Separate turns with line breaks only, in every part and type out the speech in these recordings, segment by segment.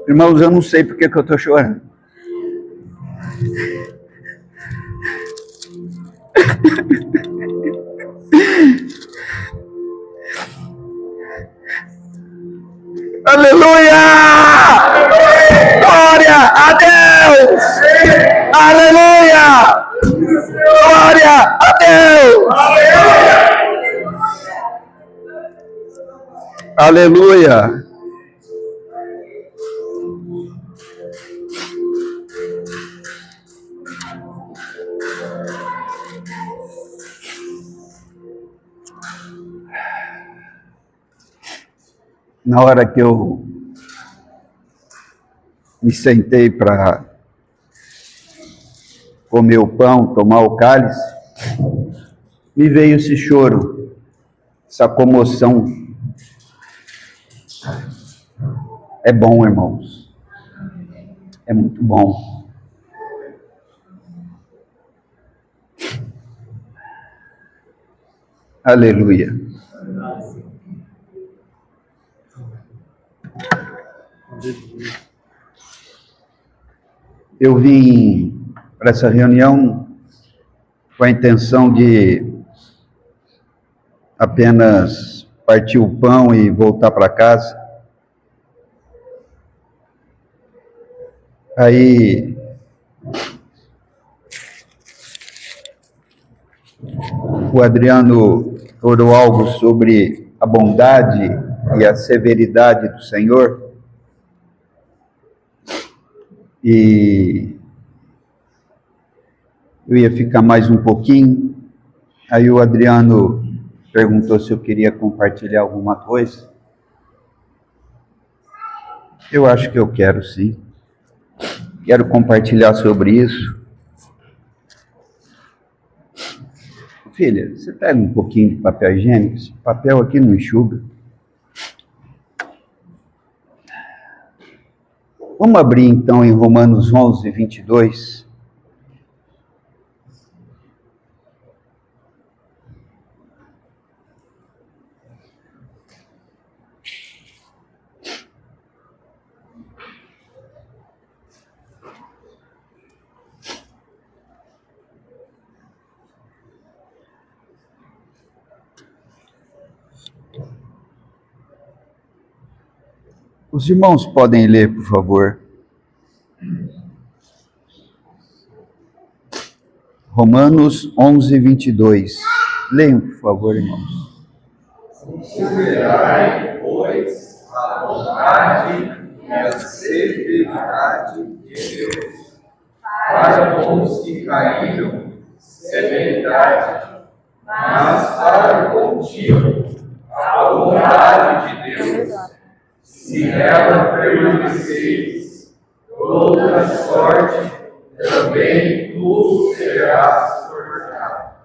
Irmãos, eu não sei porque que eu estou chorando. Aleluia! Glória a Deus! Aleluia! Glória a Deus! Aleluia! Na hora que eu me sentei para comer o pão, tomar o cálice, me veio esse choro, essa comoção. É bom, irmãos. É muito bom. Aleluia. Eu vim para essa reunião com a intenção de apenas partir o pão e voltar para casa. Aí o Adriano orou algo sobre a bondade e a severidade do Senhor. E eu ia ficar mais um pouquinho. Aí o Adriano perguntou se eu queria compartilhar alguma coisa. Eu acho que eu quero, sim. Quero compartilhar sobre isso. Filha, você pega um pouquinho de papel higiênico? Esse papel aqui não enxuga. Vamos abrir então em Romanos 11, 22. Os irmãos podem ler, por favor. Romanos 11, 22. Leiam, por favor, irmãos.
Considerai, pois, a bondade e a severidade de Deus. Para com os que caíram, severidade, mas para contigo, a bondade de Deus. Se ela permaneceres, outra sorte também tu serás forjado.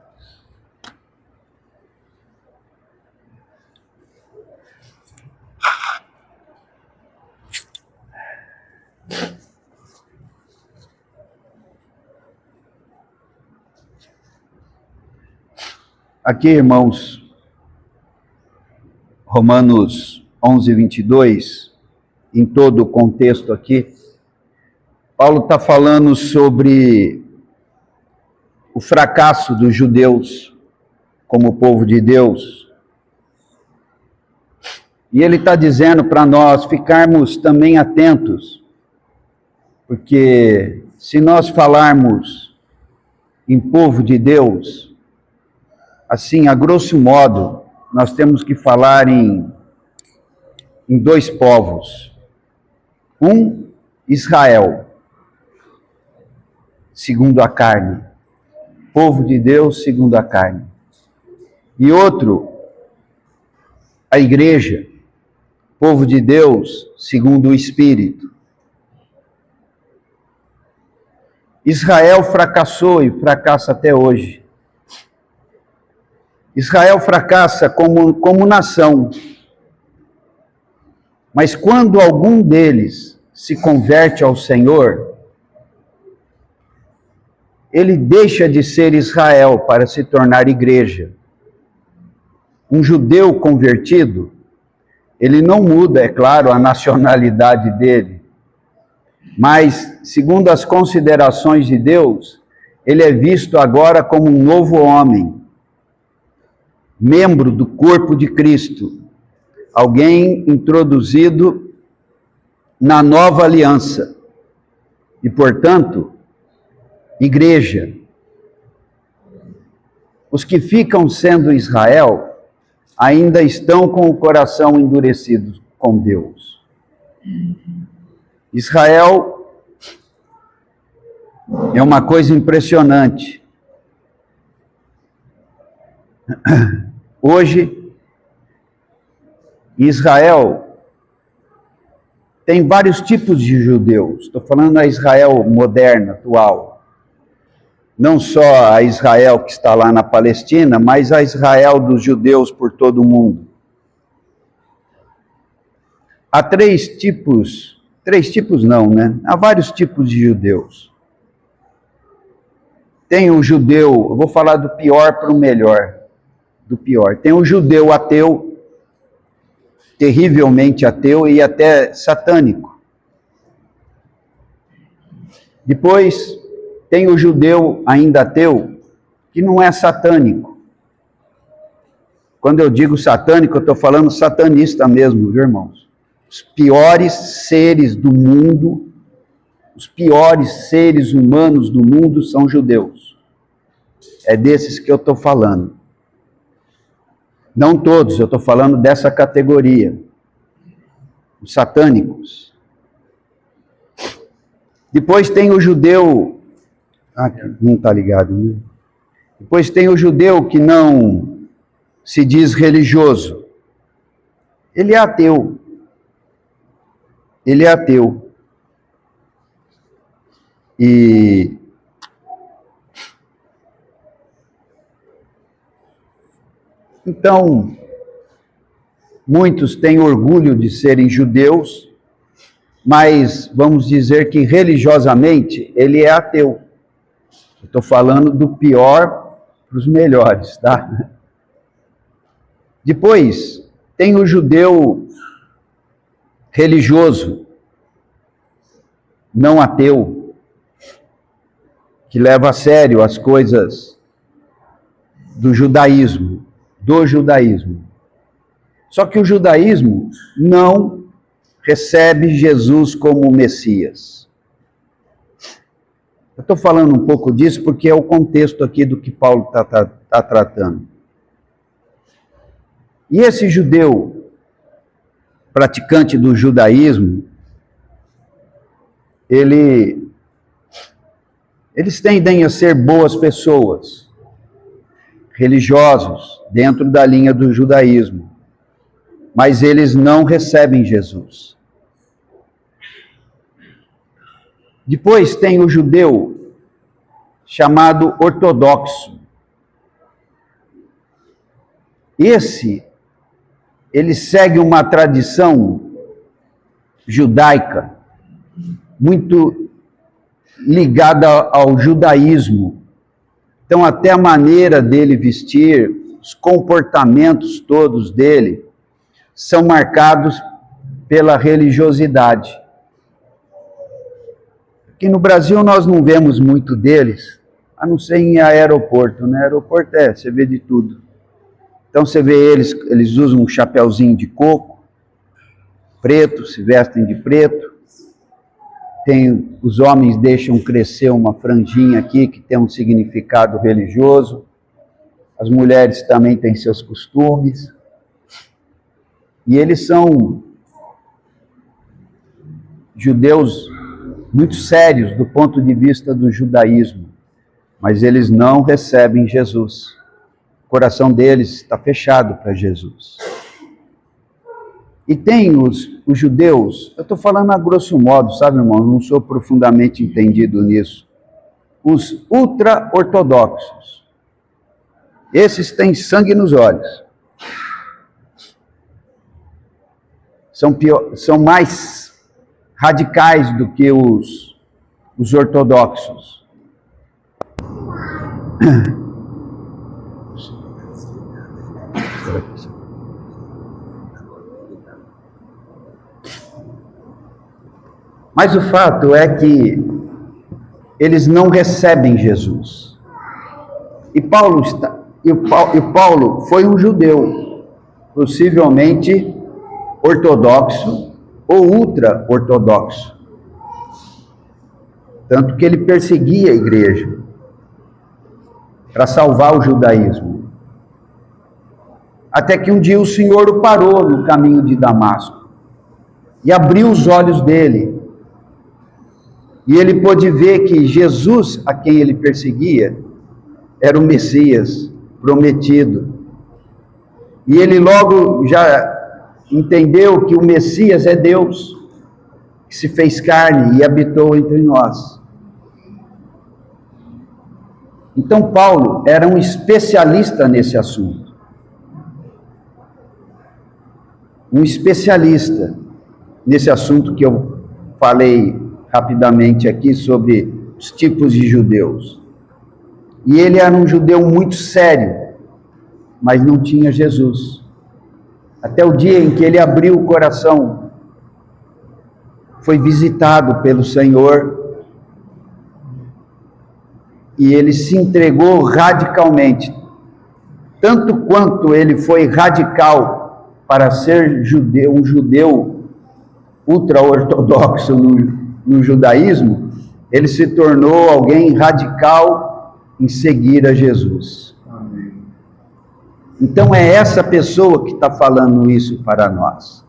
Aqui, irmãos, Romanos 11, 22, em todo o contexto aqui, Paulo está falando sobre o fracasso dos judeus como povo de Deus. E ele está dizendo para nós ficarmos também atentos, porque se nós falarmos em povo de Deus, assim, a grosso modo, nós temos que falar em dois povos. Um, Israel, segundo a carne. Povo de Deus, segundo a carne. E outro, a igreja, povo de Deus, segundo o Espírito. Israel fracassou e fracassa até hoje. Israel fracassa como nação. Mas quando algum deles se converte ao Senhor, ele deixa de ser Israel para se tornar igreja. Um judeu convertido, ele não muda, é claro, a nacionalidade dele, mas, segundo as considerações de Deus, ele é visto agora como um novo homem, membro do corpo de Cristo, alguém introduzido na nova aliança e, portanto, igreja. Os que ficam sendo Israel ainda estão com o coração endurecido com Deus. Israel é uma coisa impressionante. Hoje, Israel tem vários tipos de judeus. Estou falando da Israel moderna, atual. Não só a Israel que está lá na Palestina, mas a Israel dos judeus por todo o mundo. Há três tipos não, né? Há vários tipos de judeus. Tem o judeu, eu vou falar do pior para o melhor, do pior. Tem o judeu ateu, terrivelmente ateu e até satânico. Depois, tem o judeu ainda ateu, que não é satânico. Quando eu digo satânico, eu estou falando satanista mesmo, viu, irmãos? Os piores seres do mundo, os piores seres humanos do mundo são judeus. É desses que eu estou falando. Não todos, eu estou falando dessa categoria. Os satânicos. Depois tem o judeu... não está ligado, né? Depois tem o judeu que não se diz religioso. Ele é ateu. Ele é ateu. E então, muitos têm orgulho de serem judeus, mas vamos dizer que religiosamente ele é ateu. Estou falando do pior para os melhores, tá? Depois, tem o judeu religioso, não ateu, que leva a sério as coisas do judaísmo. Só que o judaísmo não recebe Jesus como Messias. Eu estou falando um pouco disso porque é o contexto aqui do que Paulo está tratando. E esse judeu, praticante do judaísmo, eles tendem a ser boas pessoas, religiosos, dentro da linha do judaísmo, mas eles não recebem Jesus. Depois tem o judeu chamado ortodoxo. Ele segue uma tradição judaica muito ligada ao judaísmo. Então, até a maneira dele vestir, os comportamentos todos dele, são marcados pela religiosidade. Aqui no Brasil nós não vemos muito deles, a não ser em aeroporto, né? Aeroporto você vê de tudo. Então você vê eles usam um chapéuzinho de coco, preto, se vestem de preto. Os homens deixam crescer uma franjinha aqui que tem um significado religioso. As mulheres também têm seus costumes. E eles são judeus muito sérios do ponto de vista do judaísmo, mas eles não recebem Jesus. O coração deles está fechado para Jesus. E tem os judeus, eu estou falando a grosso modo, sabe, irmão? Eu não sou profundamente entendido nisso. Os ultra-ortodoxos. Esses têm sangue nos olhos. São mais radicais do que os ortodoxos. Mas o fato é que eles não recebem Jesus. E Paulo foi um judeu, possivelmente ortodoxo ou ultra-ortodoxo. Tanto que ele perseguia a igreja para salvar o judaísmo. Até que um dia o Senhor o parou no caminho de Damasco e abriu os olhos dele. E ele pôde ver que Jesus, a quem ele perseguia, era o Messias prometido. E ele logo já entendeu que o Messias é Deus, que se fez carne e habitou entre nós. Então Paulo era um especialista nesse assunto. Um especialista nesse assunto que eu falei rapidamente aqui sobre os tipos de judeus. E ele era um judeu muito sério, mas não tinha Jesus. Até o dia em que ele abriu o coração, foi visitado pelo Senhor, e ele se entregou radicalmente, tanto quanto ele foi radical para ser judeu, um judeu ultra-ortodoxo no judaísmo, ele se tornou alguém radical em seguir a Jesus. Amém. Então é essa pessoa que está falando isso para nós.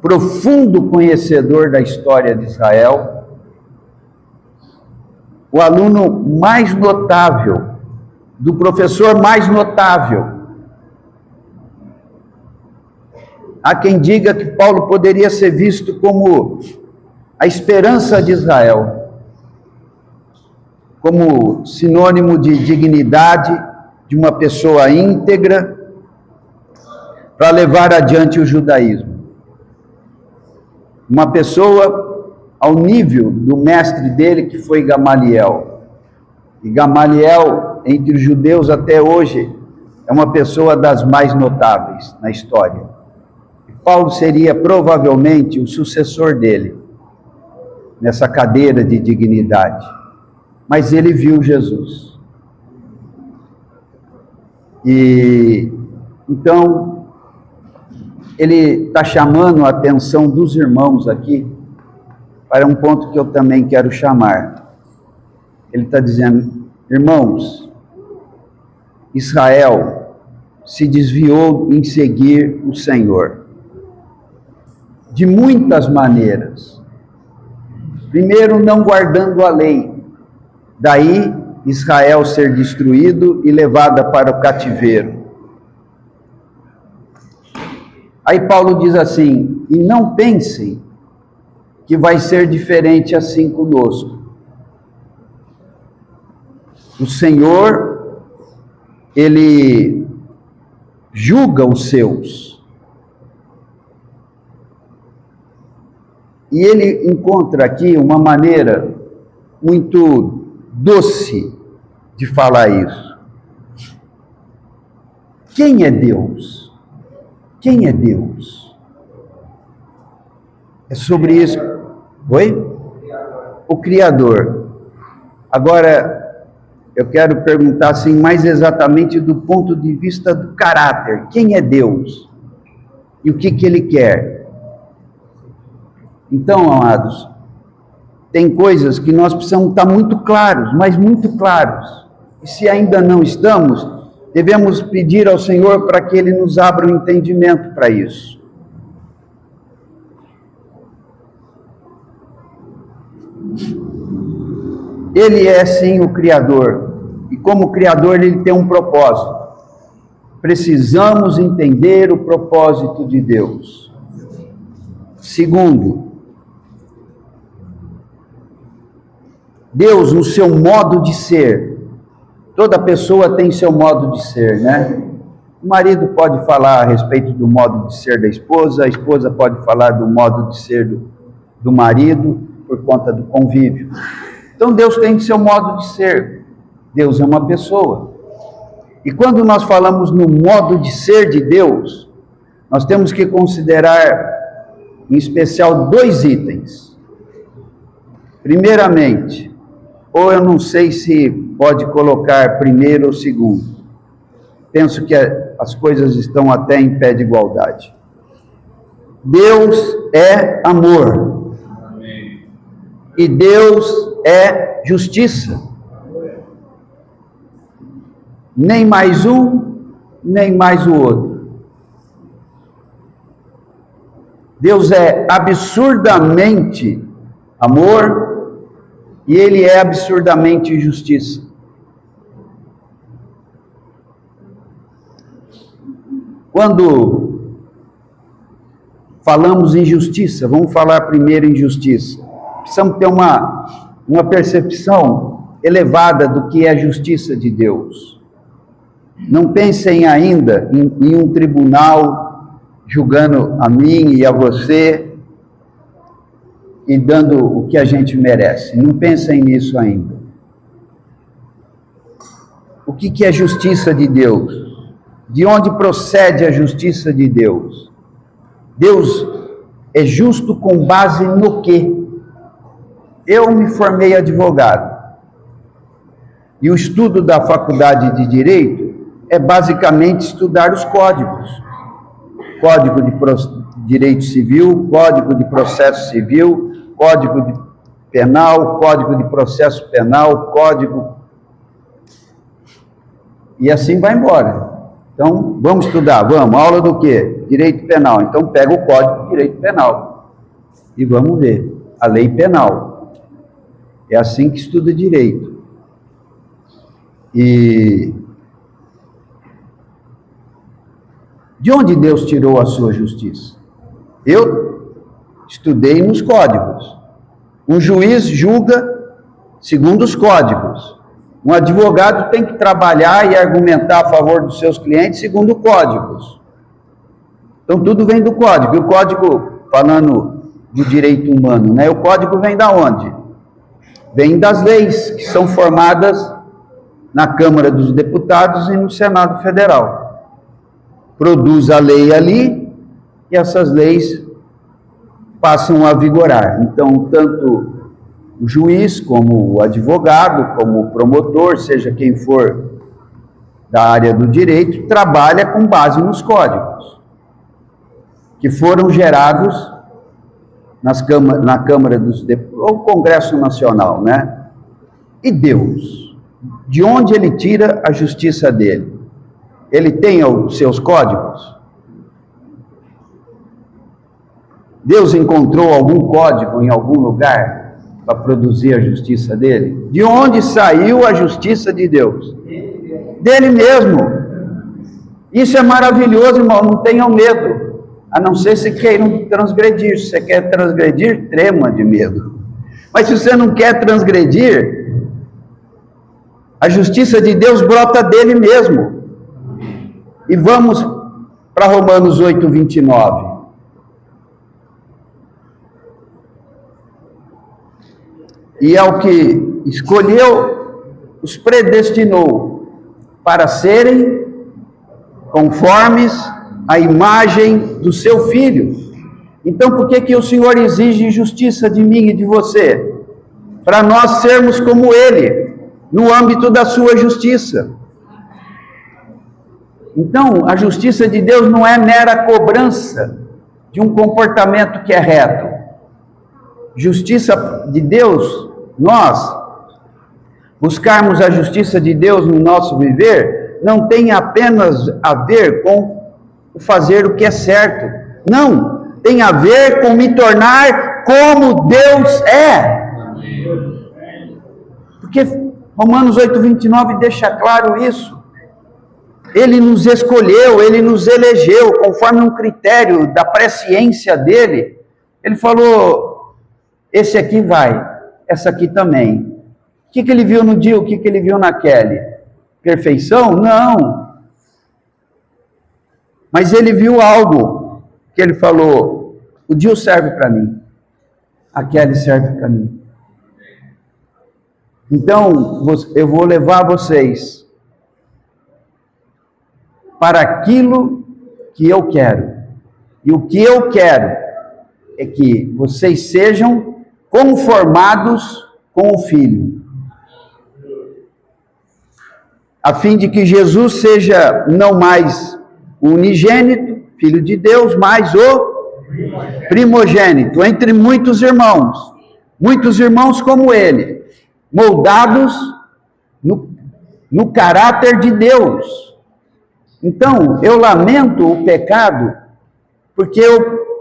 Profundo conhecedor da história de Israel, o aluno mais notável, do professor mais notável. Há quem diga que Paulo poderia ser visto como a esperança de Israel, como sinônimo de dignidade, de uma pessoa íntegra, para levar adiante o judaísmo. Uma pessoa ao nível do mestre dele, que foi Gamaliel. E Gamaliel, entre os judeus até hoje, é uma pessoa das mais notáveis na história. E Paulo seria provavelmente o sucessor dele, nessa cadeira de dignidade. Mas ele viu Jesus. E então ele está chamando a atenção dos irmãos aqui para um ponto que eu também quero chamar. Ele está dizendo: irmãos, Israel se desviou em seguir o Senhor de muitas maneiras. Primeiro, não guardando a lei, daí Israel ser destruído e levada para o cativeiro. Aí Paulo diz assim: e não pensem que vai ser diferente assim conosco. O Senhor, Ele julga os seus. E Ele encontra aqui uma maneira muito doce de falar isso. Quem é Deus? Quem é Deus? É sobre isso. Oi? O Criador. Agora, eu quero perguntar assim, mais exatamente do ponto de vista do caráter. Quem é Deus? E o que Ele quer? Então, amados, tem coisas que nós precisamos estar muito claros, mas muito claros. E se ainda não estamos, devemos pedir ao Senhor para que Ele nos abra o entendimento para isso. Ele é sim o Criador, e como Criador Ele tem um propósito. Precisamos entender o propósito de Deus. Segundo, Deus, no seu modo de ser, toda pessoa tem seu modo de ser, né? O marido pode falar a respeito do modo de ser da esposa, a esposa pode falar do modo de ser do marido, por conta do convívio. Então Deus tem seu modo de ser. Deus é uma pessoa. E quando nós falamos no modo de ser de Deus, nós temos que considerar, em especial, 2 itens. Primeiramente, ou eu não sei se pode colocar primeiro ou segundo. Penso que as coisas estão até em pé de igualdade. Deus é amor. Amém. E Deus é justiça. Nem mais um, nem mais o outro. Deus é absurdamente amor e Ele é absurdamente justiça. Quando falamos em justiça, vamos falar primeiro em justiça. Precisamos ter uma percepção elevada do que é a justiça de Deus. Não pensem ainda em um tribunal julgando a mim e a você e dando o que a gente merece. Não pensem nisso ainda. O que é justiça de Deus? De onde procede a justiça de Deus? Deus é justo com base no quê? Eu me formei advogado. E o estudo da faculdade de Direito é basicamente estudar os códigos. Código de Direito Civil, Código de Processo Civil, Código de Penal, Código de Processo Penal, Código... E assim vai embora. Então, vamos estudar, vamos. Aula do quê? Direito Penal. Então, pega o Código de Direito Penal e vamos ver a lei penal. É assim que estuda direito. E de onde Deus tirou a sua justiça? Eu estudei nos códigos. Um juiz julga segundo os códigos. Um advogado tem que trabalhar e argumentar a favor dos seus clientes segundo códigos. Então, tudo vem do código. E o código, falando do direito humano, né? O código vem da onde? Vem das leis que são formadas na Câmara dos Deputados e no Senado Federal. Produz a lei ali e essas leis passam a vigorar. Então, tanto o juiz, como o advogado, como o promotor, seja quem for da área do direito, trabalha com base nos códigos que foram gerados na Câmara dos Deputados, ou Congresso Nacional, né? E Deus, de onde Ele tira a justiça dele? Ele tem os seus códigos? Deus encontrou algum código em algum lugar para produzir a justiça dele? De onde saiu a justiça de Deus? Dele mesmo. Isso é maravilhoso, irmão, não tenham medo. A não ser se queiram transgredir. Se você quer transgredir, trema de medo. Mas se você não quer transgredir, a justiça de Deus brota dele mesmo. E vamos para Romanos 8, 29. E é o que escolheu, os predestinou para serem conformes à imagem do seu Filho. Então, por que o Senhor exige justiça de mim e de você? Para nós sermos como Ele, no âmbito da sua justiça. Então, a justiça de Deus não é mera cobrança de um comportamento que é reto. Justiça de Deus, nós buscarmos a justiça de Deus no nosso viver, não tem apenas a ver com fazer o que é certo. Não, tem a ver com me tornar como Deus é. Porque Romanos 8, 29 deixa claro isso. Ele nos escolheu, Ele nos elegeu, conforme um critério da presciência dEle. Ele falou, esse aqui vai, essa aqui também. O que Ele viu no Dio, o que Ele viu na Kelly? Perfeição? Não. Mas Ele viu algo, que Ele falou, o Dio serve para mim, a Kelly serve para mim. Então, eu vou levar vocês para aquilo que eu quero. E o que eu quero é que vocês sejam conformados com o Filho, a fim de que Jesus seja não mais o unigênito, Filho de Deus, mas o primogênito entre muitos irmãos como ele, moldados no caráter de Deus. Então, eu lamento o pecado, porque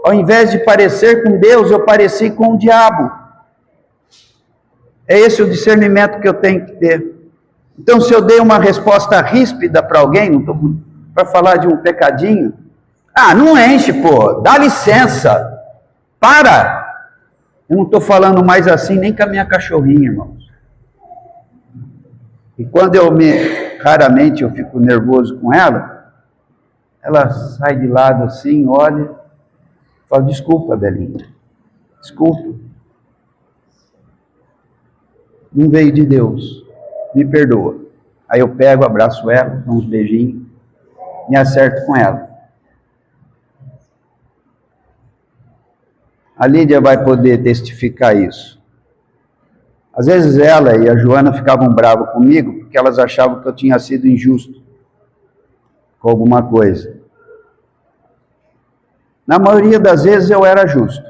ao invés de parecer com Deus, eu pareci com o diabo. É esse o discernimento que eu tenho que ter. Então, se eu dei uma resposta ríspida para alguém, não estou para falar de um pecadinho, não enche, pô, dá licença, para. Eu não estou falando mais assim nem com a minha cachorrinha, irmãos. E quando raramente eu fico nervoso com ela sai de lado assim, olha, fala, desculpa, Belinha, desculpa. Não veio de Deus, me perdoa. Aí eu pego, abraço ela, dou uns beijinhos, me acerto com ela. A Lídia vai poder testificar isso. Às vezes ela e a Joana ficavam bravas comigo, porque elas achavam que eu tinha sido injusto com alguma coisa. Na maioria das vezes eu era justo.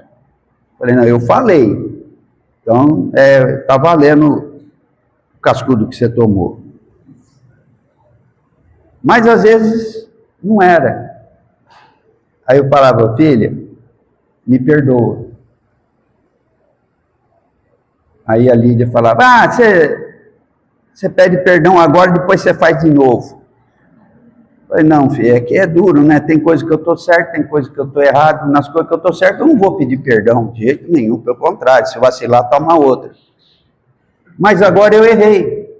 Falei, não, eu falei. Então, tá valendo o cascudo que você tomou. Mas às vezes não era. Aí eu falava, filha, me perdoa. Aí a Lídia falava, você pede perdão agora, depois você faz de novo. Eu falei, não, filha, é que é duro, né? Tem coisa que eu estou certo, tem coisa que eu estou errado. Nas coisas que eu estou certo, eu não vou pedir perdão de jeito nenhum, pelo contrário, se vacilar, toma outra. Mas agora eu errei.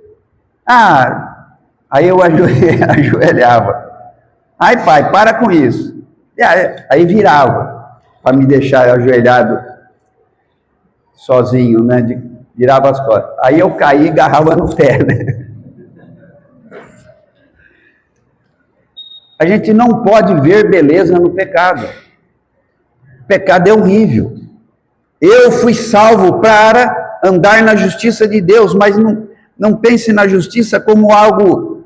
Aí eu ajoelhava. Ai, pai, para com isso. Aí virava, para me deixar ajoelhado sozinho, né? Virava as costas. Aí eu caí e agarrava no pé, né? A gente não pode ver beleza no pecado. O pecado é horrível. Eu fui salvo para andar na justiça de Deus, mas não pense na justiça como algo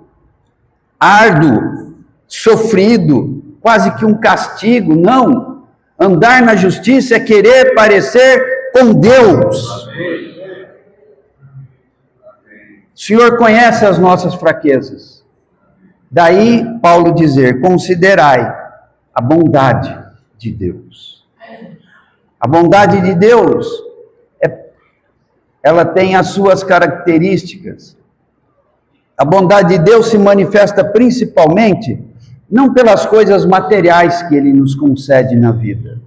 árduo, sofrido, quase que um castigo. Não. Andar na justiça é querer parecer com Deus. O Senhor conhece as nossas fraquezas. Daí Paulo dizer, considerai a bondade de Deus. A bondade de Deus, ela tem as suas características. A bondade de Deus se manifesta principalmente, não pelas coisas materiais que Ele nos concede na vida.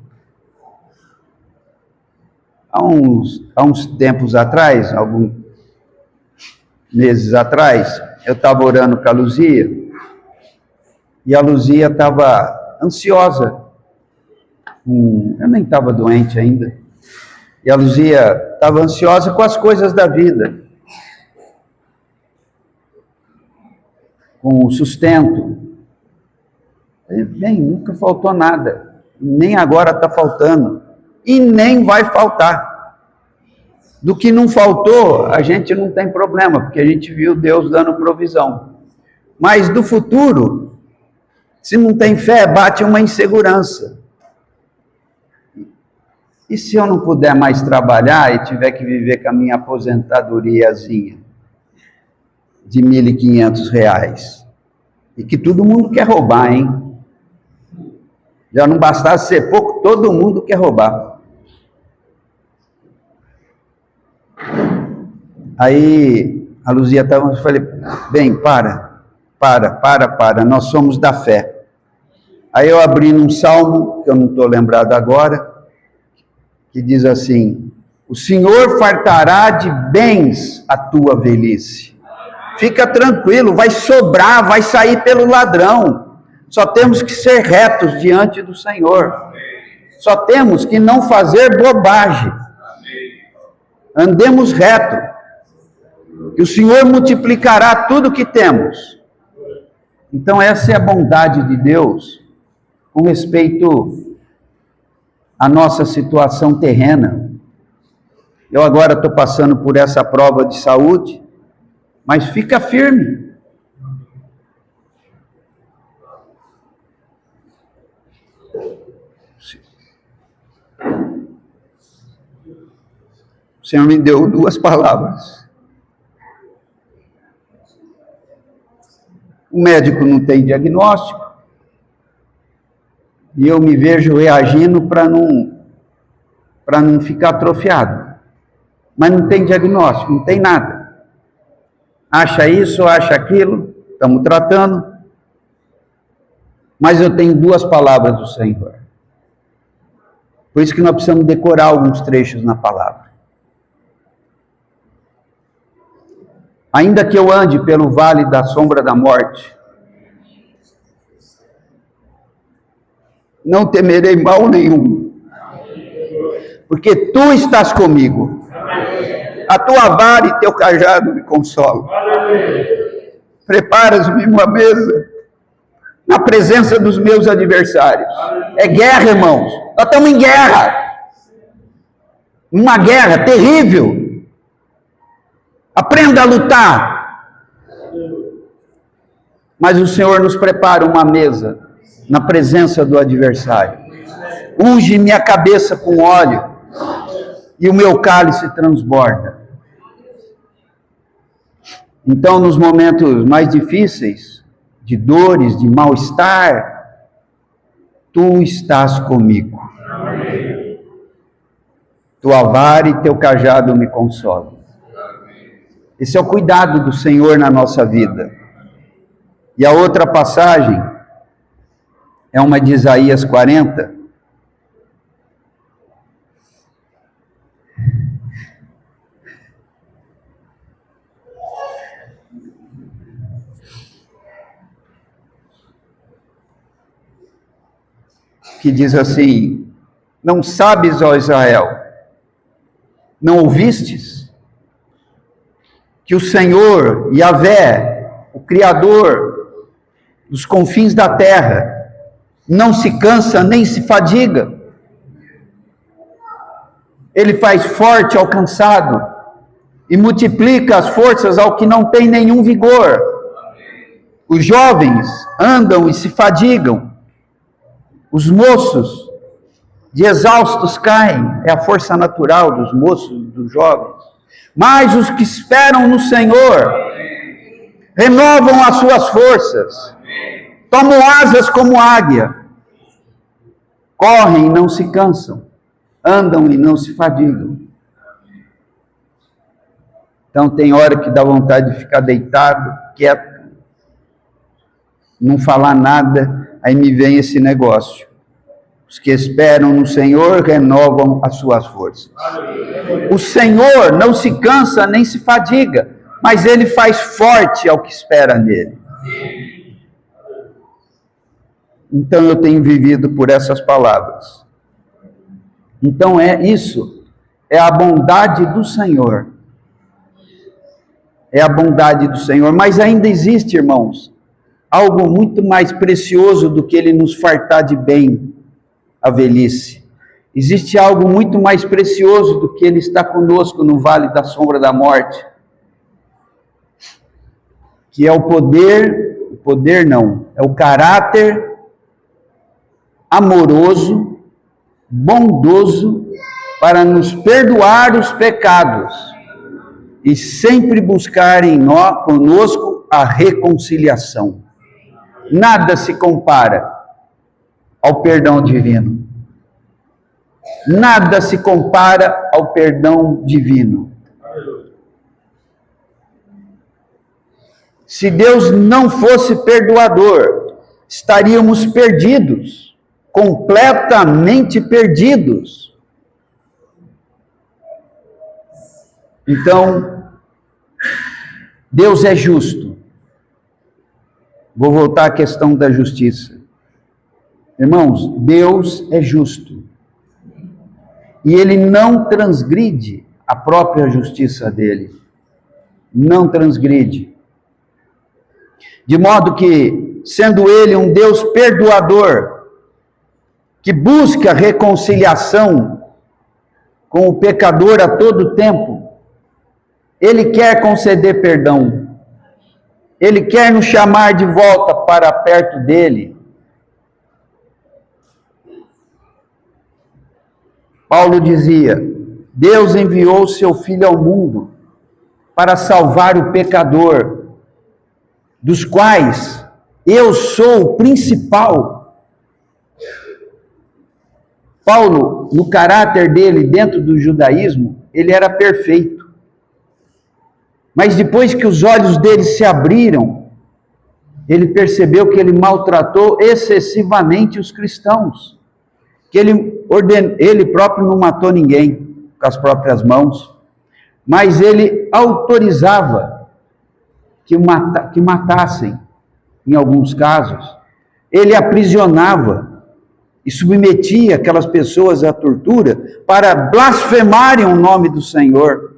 Há uns tempos atrás, alguns meses atrás, eu estava orando com a Luzia, e a Luzia estava ansiosa. Eu nem estava doente ainda. E a Luzia estava ansiosa com as coisas da vida. Com o sustento. Bem, nunca faltou nada. Nem agora está faltando. E nem vai faltar. Do que não faltou, a gente não tem problema, porque a gente viu Deus dando provisão. Mas do futuro, se não tem fé, bate uma insegurança. E se eu não puder mais trabalhar e tiver que viver com a minha aposentadoriazinha de R$1.500? E que todo mundo quer roubar, hein? Já não bastasse ser pouco, todo mundo quer roubar. Aí a Luzia estava, eu falei, bem, para, nós somos da fé. Aí eu abri num salmo, que eu não estou lembrado agora, que diz assim, o Senhor fartará de bens a tua velhice. Fica tranquilo, vai sobrar, vai sair pelo ladrão. Só temos que ser retos diante do Senhor. Só temos que não fazer bobagem. Andemos reto. que o Senhor multiplicará tudo que temos. Então essa é a bondade de Deus com respeito à nossa situação terrena. Eu agora estou passando por essa prova de saúde, mas fica firme. O Senhor me deu 2 palavras. O médico não tem diagnóstico, e eu me vejo reagindo para não ficar atrofiado. Mas não tem diagnóstico, não tem nada. Acha isso, acha aquilo, estamos tratando. Mas eu tenho 2 palavras do Senhor. Por isso que nós precisamos decorar alguns trechos na palavra. Ainda que eu ande pelo vale da sombra da morte, não temerei mal nenhum, porque tu estás comigo. A tua vara e teu cajado me consolam. Preparas-me uma mesa na presença dos meus adversários. É guerra, irmãos. Nós estamos em guerra. Uma guerra terrível. Aprenda a lutar. Mas o Senhor nos prepara uma mesa na presença do adversário. Unge minha cabeça com óleo e o meu cálice transborda. Então, nos momentos mais difíceis, de dores, de mal-estar, tu estás comigo. Tua vara e teu cajado me consolam. Esse é o cuidado do Senhor na nossa vida. E a outra passagem é uma de Isaías 40. Que diz assim: não sabes, ó Israel, não ouvistes? Que o Senhor, Yahvé, o Criador dos confins da terra, não se cansa nem se fadiga. Ele faz forte ao cansado e multiplica as forças ao que não tem nenhum vigor. Os jovens andam e se fadigam, os moços de exaustos caem. É a força natural dos moços, dos jovens. Mas os que esperam no Senhor renovam as suas forças, tomam asas como águia, correm e não se cansam, andam e não se fadigam. Então tem hora que dá vontade de ficar deitado, quieto, não falar nada, aí me vem esse negócio. Os que esperam no Senhor renovam as suas forças. O Senhor não se cansa nem se fadiga, mas Ele faz forte ao que espera nele. Então eu tenho vivido por essas palavras. Então isso é a bondade do Senhor. É a bondade do Senhor. Mas ainda existe, irmãos, algo muito mais precioso do que Ele nos fartar de bem a velhice. Existe algo muito mais precioso do que Ele estar conosco no vale da sombra da morte, que é o caráter amoroso, bondoso, para nos perdoar os pecados e sempre buscar em nós, conosco, a reconciliação. Nada se compara ao perdão divino. Nada se compara ao perdão divino. Se Deus não fosse perdoador, estaríamos perdidos, completamente perdidos. Então, Deus é justo. Vou voltar à questão da justiça. Irmãos, Deus é justo. E Ele não transgride a própria justiça dele. não transgride. De modo que, sendo ele um Deus perdoador, que busca reconciliação com o pecador a todo tempo, ele quer conceder perdão. Ele quer nos chamar de volta para perto dele. Paulo dizia: Deus enviou seu Filho ao mundo para salvar o pecador, dos quais eu sou o principal. Paulo, no caráter dele dentro do judaísmo, ele era perfeito. Mas depois que os olhos dele se abriram, ele percebeu que ele maltratou excessivamente os cristãos. Que ele próprio não matou ninguém com as próprias mãos, mas ele autorizava que matassem, em alguns casos. Ele aprisionava e submetia aquelas pessoas à tortura para blasfemarem o nome do Senhor.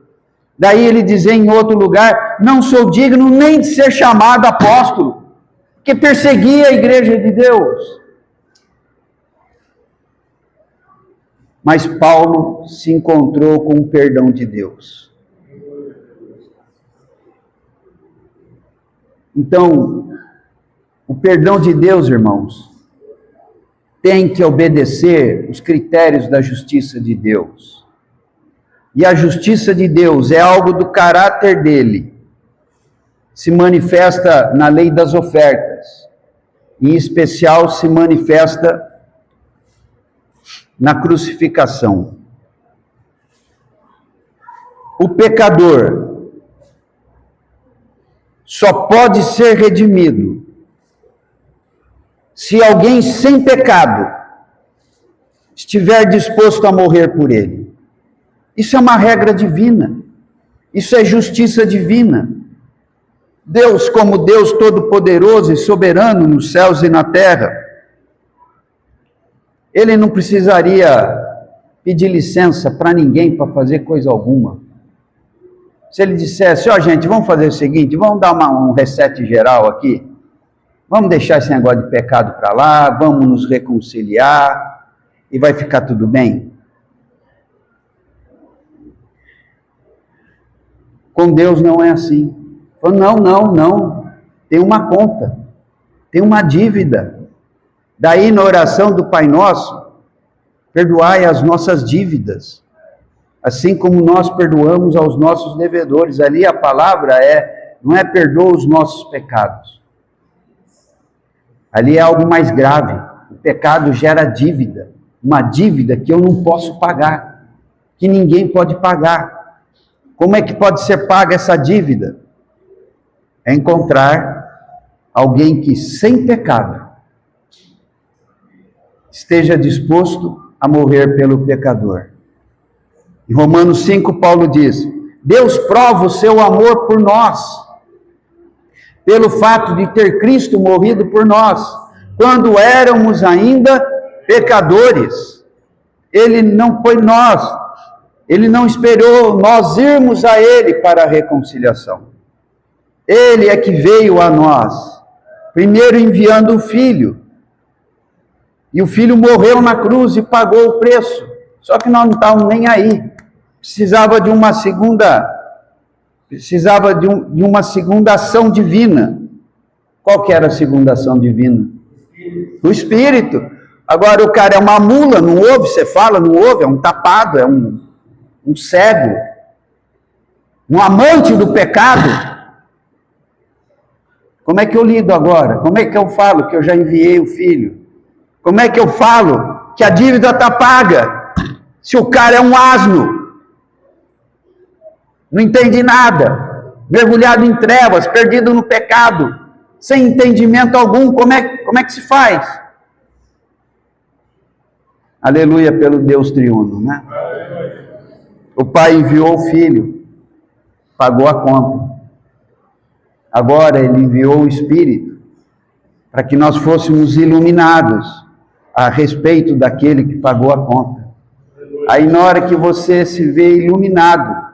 Daí ele dizia em outro lugar: não sou digno nem de ser chamado apóstolo, que perseguia a igreja de Deus. Mas Paulo se encontrou com o perdão de Deus. Então, o perdão de Deus, irmãos, tem que obedecer os critérios da justiça de Deus. E a justiça de Deus é algo do caráter dele. Se manifesta na lei das ofertas. Em especial, se manifesta na crucificação. O pecador só pode ser redimido se alguém sem pecado estiver disposto a morrer por ele. Isso é uma regra divina. Isso é justiça divina. Deus, como Deus todo-poderoso e soberano nos céus e na terra, ele não precisaria pedir licença para ninguém para fazer coisa alguma. Se ele dissesse: ó, gente, vamos fazer o seguinte, vamos dar um reset geral aqui, vamos deixar esse negócio de pecado para lá, vamos nos reconciliar e vai ficar tudo bem. Com Deus não é assim. Não, tem uma conta, tem uma dívida. Daí na oração do Pai Nosso: perdoai as nossas dívidas, assim como nós perdoamos aos nossos devedores. Ali a palavra não é perdoa os nossos pecados. Ali é algo mais grave. O pecado gera dívida, uma dívida que eu não posso pagar, que ninguém pode pagar. Como é que pode ser paga essa dívida? É encontrar alguém que, sem pecado, esteja disposto a morrer pelo pecador. Em Romanos 5, Paulo diz: Deus prova o seu amor por nós, pelo fato de ter Cristo morrido por nós, quando éramos ainda pecadores. Ele não foi nós. Ele não esperou nós irmos a Ele para a reconciliação. Ele é que veio a nós, primeiro enviando o Filho. E o Filho morreu na cruz e pagou o preço. Só que nós não estávamos nem aí. Precisava de uma segunda ação divina. Qual que era a segunda ação divina? O Espírito. Agora o cara é uma mula, não ouve, você fala, não ouve, é um tapado, é um cego, um amante do pecado. Como é que eu lido agora? Como é que eu falo que eu já enviei o Filho? Como é que eu falo que a dívida está paga, se o cara é um asno, não entende nada, mergulhado em trevas, perdido no pecado, sem entendimento algum? Como é que se faz? Aleluia pelo Deus triuno, né? O Pai enviou o Filho, pagou a conta. Agora Ele enviou o Espírito, para que nós fôssemos iluminados a respeito daquele que pagou a conta. Aí na hora que você se vê iluminado,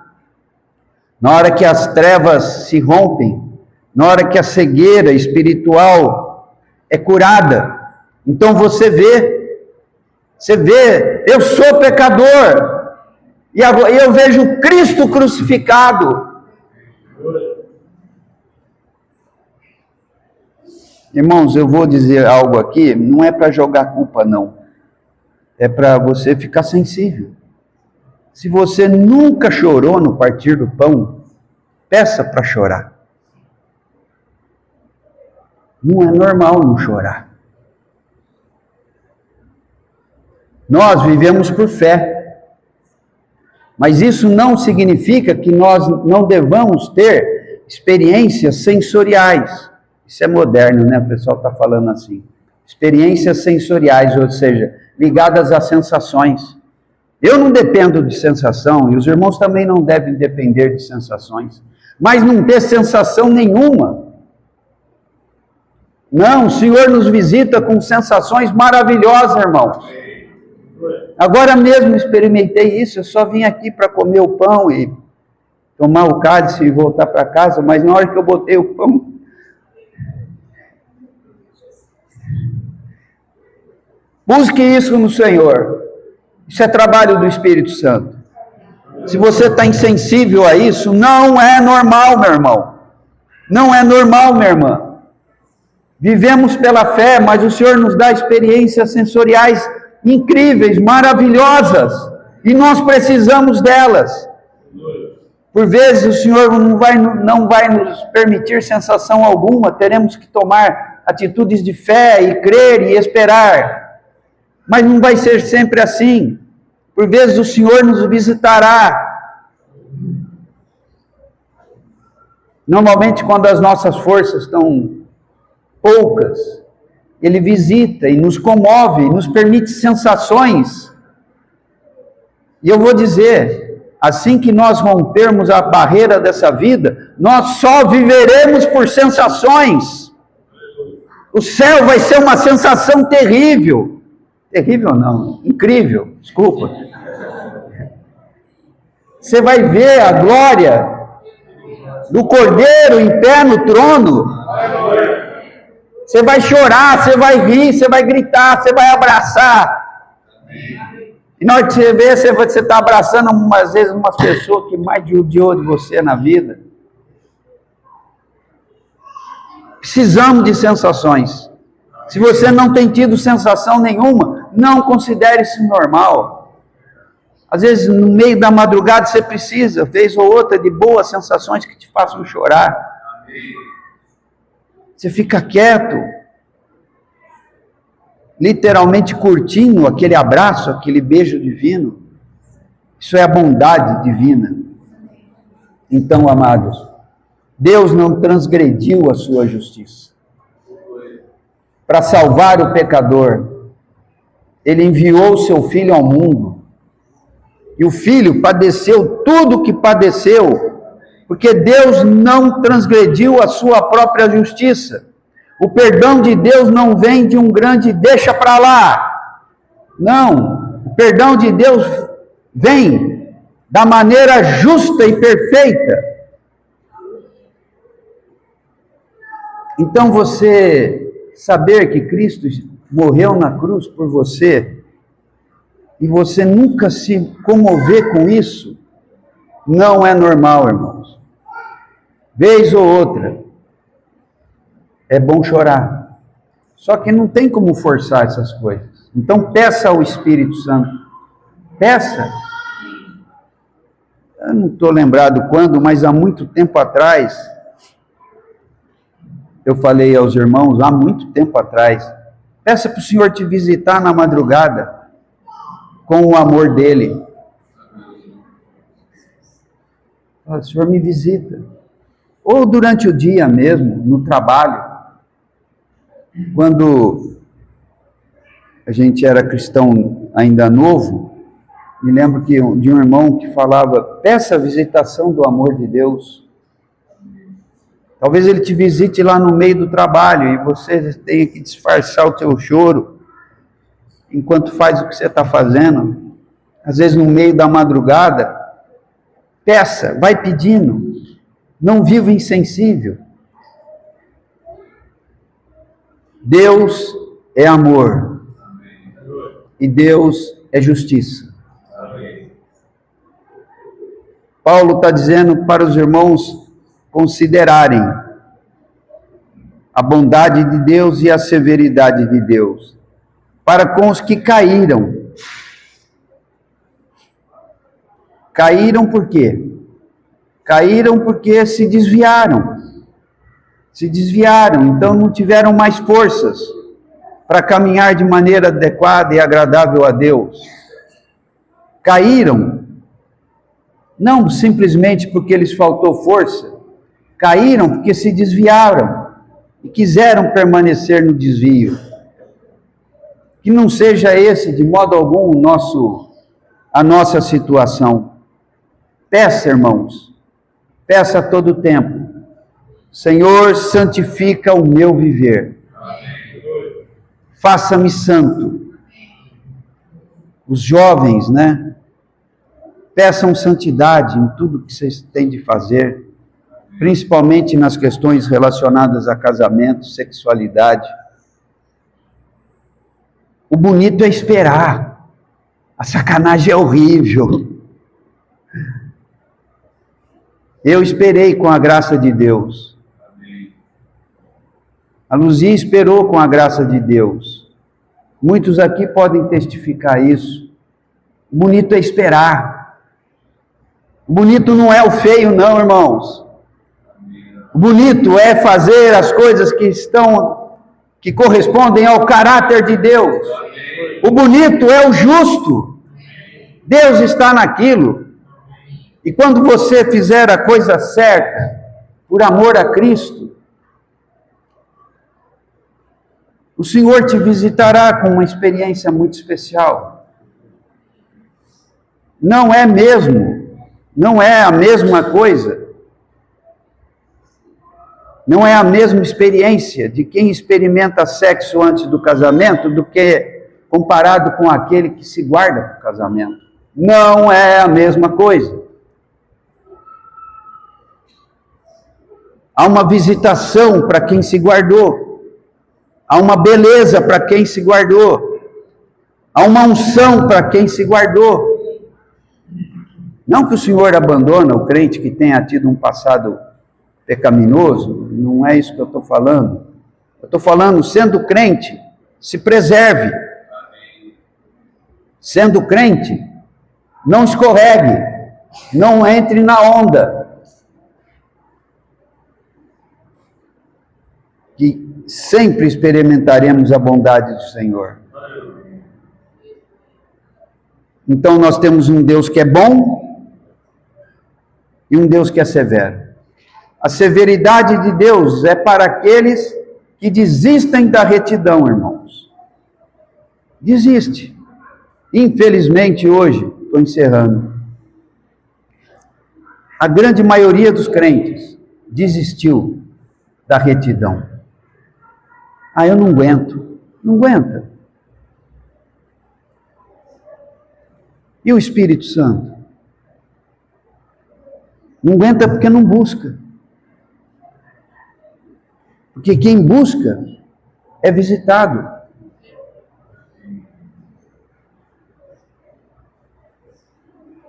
na hora que as trevas se rompem, na hora que a cegueira espiritual é curada. Então você vê, eu sou pecador, e eu vejo Cristo crucificado. Irmãos, eu vou dizer algo aqui, não é para jogar culpa não, é para você ficar sensível. Se você nunca chorou no partir do pão, peça para chorar. Não é normal não chorar. Nós vivemos por fé, mas isso não significa que nós não devamos ter experiências sensoriais. Isso é moderno, né? O pessoal está falando assim. Experiências sensoriais, ou seja, ligadas a sensações. Eu não dependo de sensação, e os irmãos também não devem depender de sensações. Mas não ter sensação nenhuma. Não, o Senhor nos visita com sensações maravilhosas, irmãos. Agora mesmo experimentei isso, eu só vim aqui para comer o pão e tomar o cálice e voltar para casa, mas na hora que eu botei o pão, busque isso no Senhor. Isso é trabalho do Espírito Santo. Se você está insensível a isso, não é normal, meu irmão. Não é normal, minha irmã. Vivemos pela fé, mas o Senhor nos dá experiências sensoriais incríveis, maravilhosas. E nós precisamos delas. Por vezes o Senhor não vai nos permitir sensação alguma. Teremos que tomar atitudes de fé e crer e esperar. Mas não vai ser sempre assim. Por vezes o Senhor nos visitará. Normalmente quando as nossas forças estão poucas, Ele visita e nos comove, nos permite sensações. E eu vou dizer, assim que nós rompermos a barreira dessa vida, nós só viveremos por sensações. O céu vai ser uma sensação terrível. Terrível não, incrível, desculpa. Você vai ver a glória do Cordeiro em pé no trono. Você vai chorar, você vai rir, você vai gritar, você vai abraçar. E na hora que você vê, você está abraçando às vezes uma pessoa que mais judiou de você na vida. Precisamos de sensações. Se você não tem tido sensação nenhuma, não considere isso normal. Às vezes, no meio da madrugada, você precisa, vez ou outra, de boas sensações que te façam chorar. Você fica quieto, literalmente curtindo aquele abraço, aquele beijo divino. Isso é a bondade divina. Então, amados, Deus não transgrediu a sua justiça. Para salvar o pecador, Ele enviou o seu Filho ao mundo. E o Filho padeceu tudo o que padeceu, porque Deus não transgrediu a sua própria justiça. O perdão de Deus não vem de um grande deixa para lá. Não, o perdão de Deus vem da maneira justa e perfeita. Então você saber que Cristo morreu na cruz por você, e você nunca se comover com isso, não é normal, irmãos. Vez ou outra, é bom chorar. Só que não tem como forçar essas coisas. Então peça ao Espírito Santo. Peça. Eu não estou lembrado quando, mas há muito tempo atrás, eu falei aos irmãos, há muito tempo atrás, peça para o Senhor te visitar na madrugada, com o amor dEle. Fala, Senhor, me visita. Ou durante o dia mesmo, no trabalho. Quando a gente era cristão ainda novo, me lembro de um irmão que falava, peça a visitação do amor de Deus. Talvez Ele te visite lá no meio do trabalho e você tenha que disfarçar o teu choro enquanto faz o que você está fazendo. Às vezes no meio da madrugada. Peça, vai pedindo. Não viva insensível. Deus é amor. E Deus é justiça. Paulo está dizendo para os irmãos considerarem a bondade de Deus e a severidade de Deus para com os que caíram. Caíram por quê? Caíram porque se desviaram. Se desviaram, então não tiveram mais forças para caminhar de maneira adequada e agradável a Deus. Caíram, não simplesmente porque lhes faltou força, caíram porque se desviaram e quiseram permanecer no desvio. Que não seja esse, de modo algum, a nossa situação. Peça, irmãos, peça a todo tempo. Senhor, santifica o meu viver. Faça-me santo. Os jovens, né? Peçam santidade em tudo que vocês têm de fazer, principalmente nas questões relacionadas a casamento, sexualidade. O bonito é esperar. A sacanagem é horrível. Eu esperei com a graça de Deus. A Luzia esperou com a graça de Deus. Muitos aqui podem testificar isso. O bonito é esperar. O bonito não é o feio, não, irmãos. O bonito é fazer as coisas que correspondem ao caráter de Deus. O bonito é o justo. Deus está naquilo. E quando você fizer a coisa certa, por amor a Cristo, o Senhor te visitará com uma experiência muito especial. Não é a mesma coisa. Não é a mesma experiência de quem experimenta sexo antes do casamento do que comparado com aquele que se guarda para o casamento. Não é a mesma coisa. Há uma visitação para quem se guardou. Há uma beleza para quem se guardou. Há uma unção para quem se guardou. Não que o Senhor abandona o crente que tenha tido um passado pecaminoso, não é isso que eu estou falando. Eu estou falando, sendo crente, se preserve. Sendo crente, não escorregue, não entre na onda. Que sempre experimentaremos a bondade do Senhor. Então nós temos um Deus que é bom e um Deus que é severo. A severidade de Deus é para aqueles que desistem da retidão, irmãos. Desiste. Infelizmente hoje, estou encerrando, a grande maioria dos crentes desistiu da retidão. Eu não aguento. Não aguenta. E o Espírito Santo? Não aguenta porque não busca. Porque quem busca é visitado.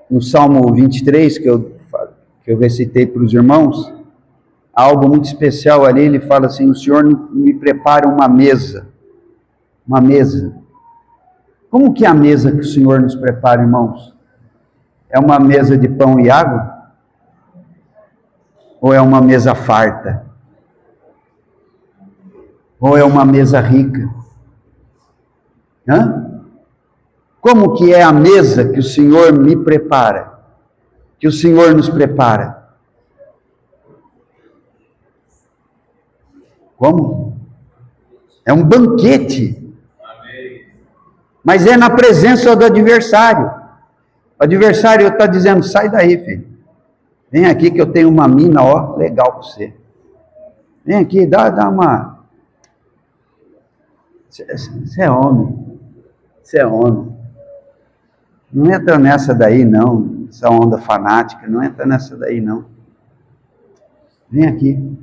No Salmo 23, que eu recitei para os irmãos, há algo muito especial ali. Ele fala assim: o Senhor me prepara uma mesa. Uma mesa. Como que é a mesa que o Senhor nos prepara, irmãos? É uma mesa de pão e água? Ou é uma mesa farta? Ou é uma mesa rica? Como que é a mesa que o Senhor me prepara? Que o Senhor nos prepara? Como? É um banquete. Mas é na presença do adversário. O adversário está dizendo: sai daí, filho. Vem aqui que eu tenho uma mina, legal para você. Vem aqui, dá uma... Você é homem. Você é homem. Não entra nessa daí, não. Essa onda fanática, não entra nessa daí, não. Vem aqui.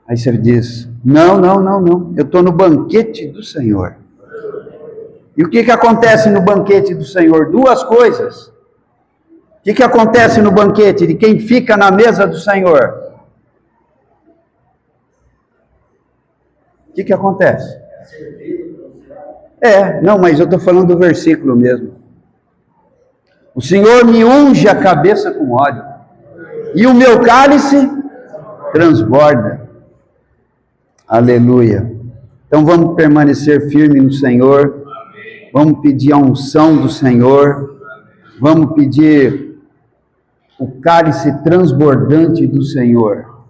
Aí você diz, não. Eu estou no banquete do Senhor. E o que acontece no banquete do Senhor? Duas coisas. O que acontece no banquete de quem fica na mesa do Senhor? O que acontece? Não, mas eu estou falando do versículo mesmo. O Senhor me unge a cabeça com óleo, e o meu cálice transborda. Aleluia. Então vamos permanecer firme no Senhor, vamos pedir a unção do Senhor, vamos pedir o cálice transbordante do Senhor.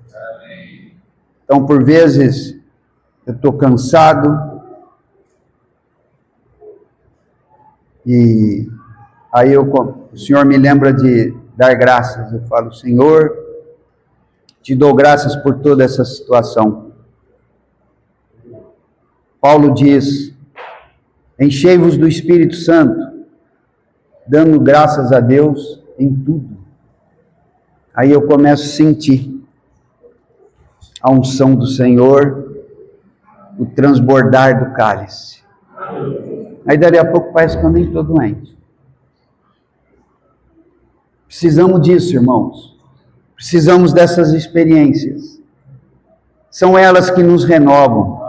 Então, por vezes, eu estou cansado, e aí o Senhor me lembra de dar graças. Eu falo, Senhor, te dou graças por toda essa situação. Paulo diz, enchei-vos do Espírito Santo, dando graças a Deus em tudo. Aí eu começo a sentir a unção do Senhor, o transbordar do cálice. Aí dali a pouco parece que eu nem estou doente. Precisamos disso, irmãos. Precisamos dessas experiências. São elas que nos renovam.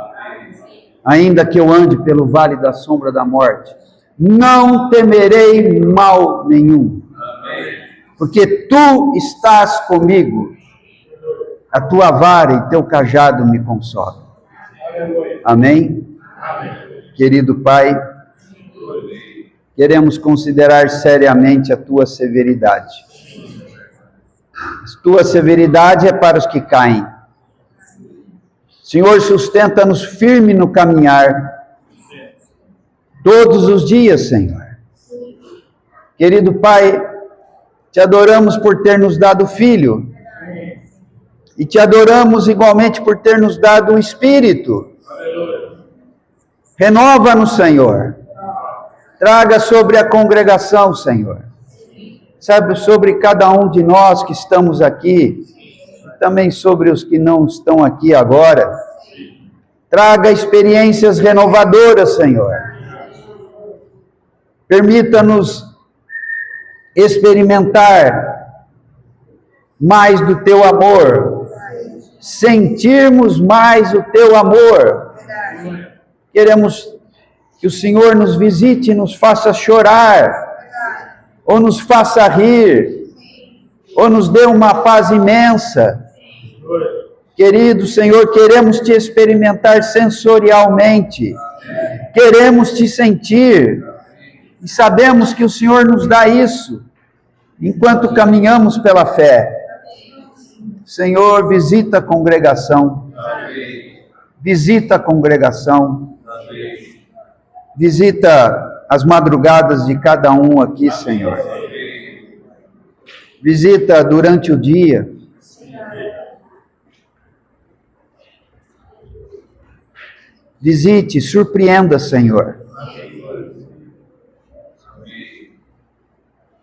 Ainda que eu ande pelo vale da sombra da morte, não temerei mal nenhum. Porque tu estás comigo. A tua vara e teu cajado me consolam. Amém? Querido Pai, queremos considerar seriamente a tua severidade. A tua severidade é para os que caem. Senhor, sustenta-nos firme no caminhar, todos os dias, Senhor. Querido Pai, te adoramos por ter nos dado Filho, e te adoramos igualmente por ter nos dado o Espírito. Renova-nos, Senhor. Traga sobre a congregação, Senhor. Sabe, sobre cada um de nós que estamos aqui, também sobre os que não estão aqui agora. Traga experiências renovadoras, Senhor. Permita-nos experimentar mais do teu amor, sentirmos mais o teu amor. Queremos que o Senhor nos visite e nos faça chorar, ou nos faça rir, ou nos dê uma paz imensa. Querido Senhor, queremos te experimentar sensorialmente, queremos te sentir, e sabemos que o Senhor nos dá isso, enquanto caminhamos pela fé. Senhor, visita a congregação, visita a congregação, visita as madrugadas de cada um aqui, Senhor. Visita durante o dia. Visite, surpreenda, Senhor.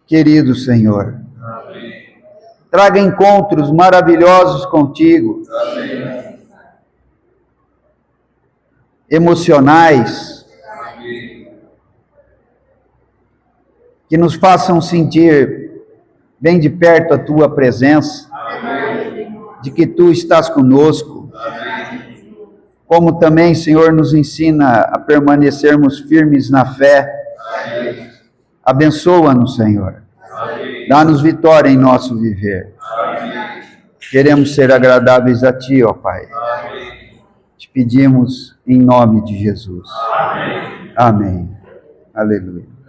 Querido Senhor, traga encontros maravilhosos contigo, emocionais, que nos façam sentir bem de perto a tua presença, de que tu estás conosco, como também, Senhor, nos ensina a permanecermos firmes na fé. Abençoa-nos, Senhor. Dá-nos vitória em nosso viver. Queremos ser agradáveis a Ti, ó Pai. Te pedimos em nome de Jesus. Amém. Aleluia.